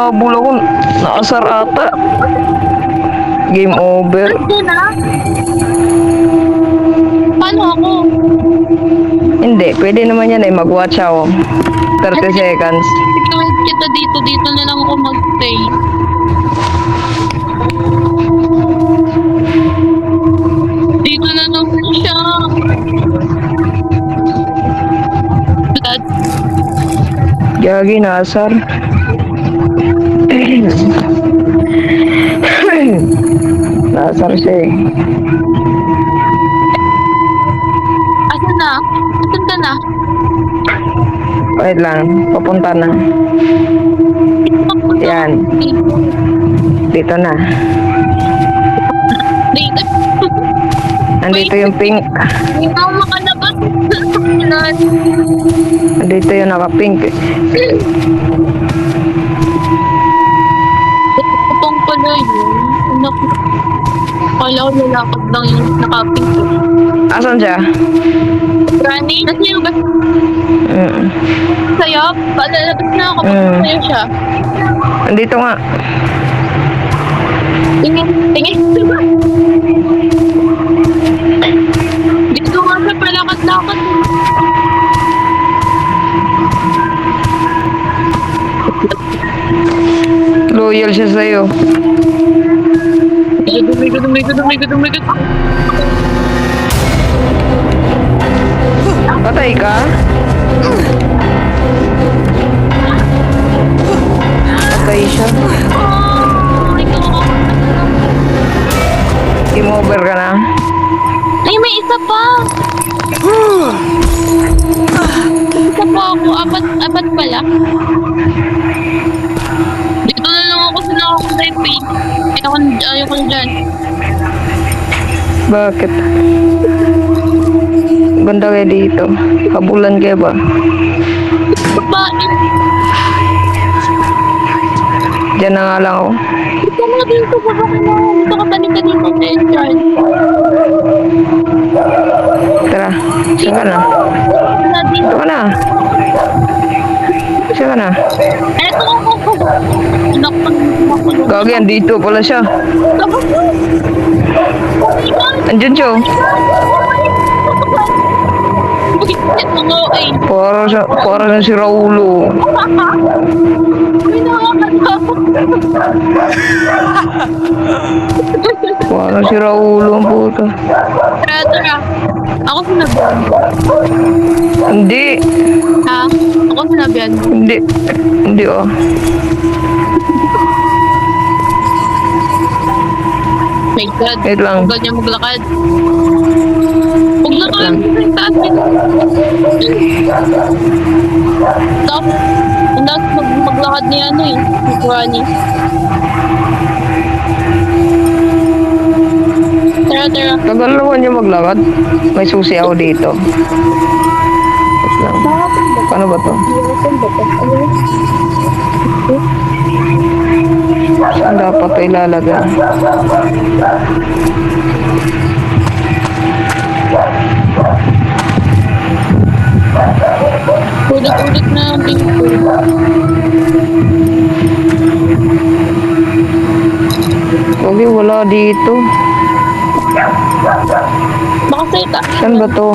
hinabol ako. Naasar ata. Game over. Hindi na. Paano ako? Hindi, pwede naman yan eh. Mag-watch ako. 30 seconds. Tignan kita dito. Dito na lang ako mag-stay. Dito na naman siya. Dad, Gagi, naasar. Naasar siya eh. asan na? Asan ka na? Wait lang, papunta na. Yan, dito na. Dito. Nandito yung pink. Hindi na ako makalabas. Nandito yung naka-pink. Itong pala yun. Anak, kala ko lalakad lang yung nakapink. Asan siya? Granny, nasa yung ba Mm. sa'yo? Palalabas na ako kapag sa'yo siya. Nandito nga. Tingin, tingin. Dito nga siya palakad-lakad. Loyal siya sa'yo. Dumigod. Patay ka? Patay siya. Oh my God. Game over ka na. Ay, may isa pa. Isa pa ako. Apat pala. Dito na lang ako sa nakakasaypin. Ayoko na dyan. Bakit? Ganda kayo dito. Habulan kayo ba? Babae. Diyan na nga lang ako. Dito na dito. Baba ka na. Dito ka balik ka dito sa entrance. Tara, saan ka na? Na dito. Dito ka na. Saan ka na? Eto ako. Anak pa. Gagi, andito pala siya. Andyan siya. Bakit mga ay? Para si Raulo. May nakakatakot. Para si Raulo ang puta. Tara. Ako sinabihan mo. Hindi. Ha? Ako sinabihan mo. Hindi oh. My God. Wait lang. Huwag niya maglakad. Huwag na kayo sa taas nito. Stop. Ang maglakad niya ano eh. Ni Granny. Tara. Tagal naman niya maglakad. May susi ako dito. Wait lang. Paano ba to? Saan dapat ito ilalagay? Ulit na ang dito. Huwag wala dito. Baka sa'yo ta. Saan ba to?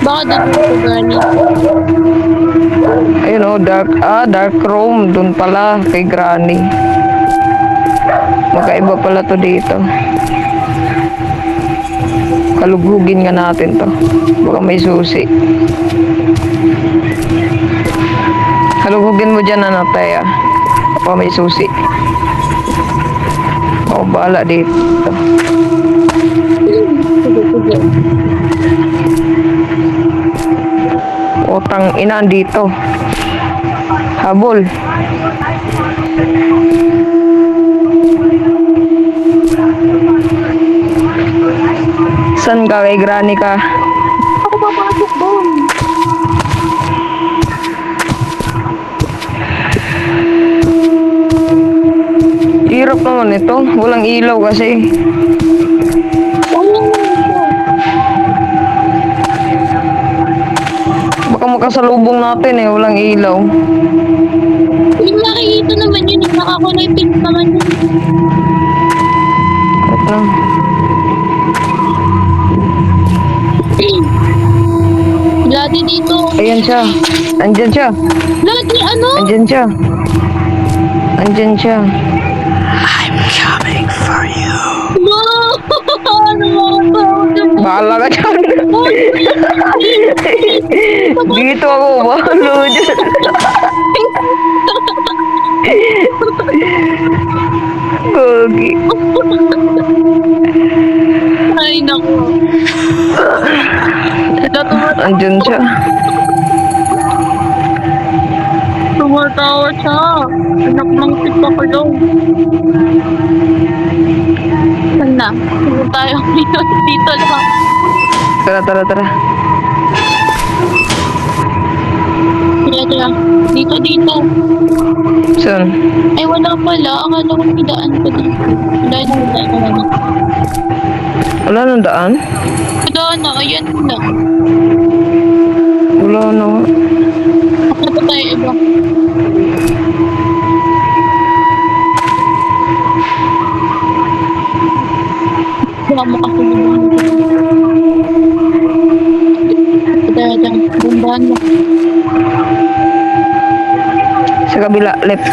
Baka dito sa Granny. Ayun oh, dark room. Doon pala, kay Granny. Magkaiba pala to dito. Kalugugin nga natin to. Baka may susi. Kalugugin mo dyan, ano, Taya. Baka may susi. O, bahala dito. Sige. Utang ina dito. Habol. San ka? Kay Granny ka? Ako papasok doon. Hirap naman ito. Walang ilaw kasi. Baka makasalubong natin eh. Walang ilaw. Hindi Nakikita naman yun. Nakakulay pink naman yun. Wait lang. Bloody dito. Ayan siya. Andyan siya. Bloody ano? Andyan siya. Andyan siya. No! Ano ba ito? Bahala ka dyan. Dito ako. Bahala dyan. Gogi. Ay, naku. Andyan siya. Tumatawa siya. Anak ng tipa ko daw. Saan na? Saan tayo dito? Dito lang. Tara, tara, tara. Kaya. Dito, dito. Saan? Ay, wala pala. Akala ko pidaan ko dito. Wala na, wala na, wala na. Wala nang daan? Wala na, ayan na. Wala na nga. Ako pa tayo iba. Wala mo kasi naman. Dada, bumbahan mo. Sa kabila, left.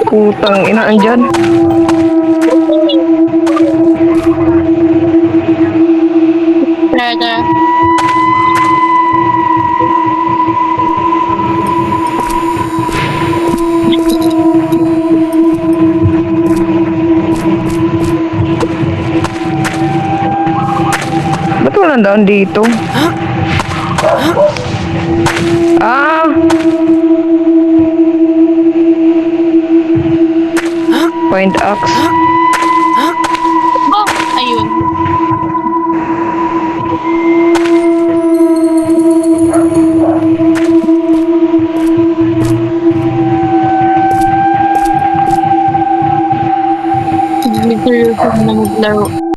Putang ina, andyan. Dada. Ba't walang daan dito? Ah! Point axe. Oh, ayun. Hindi ko na maglaro.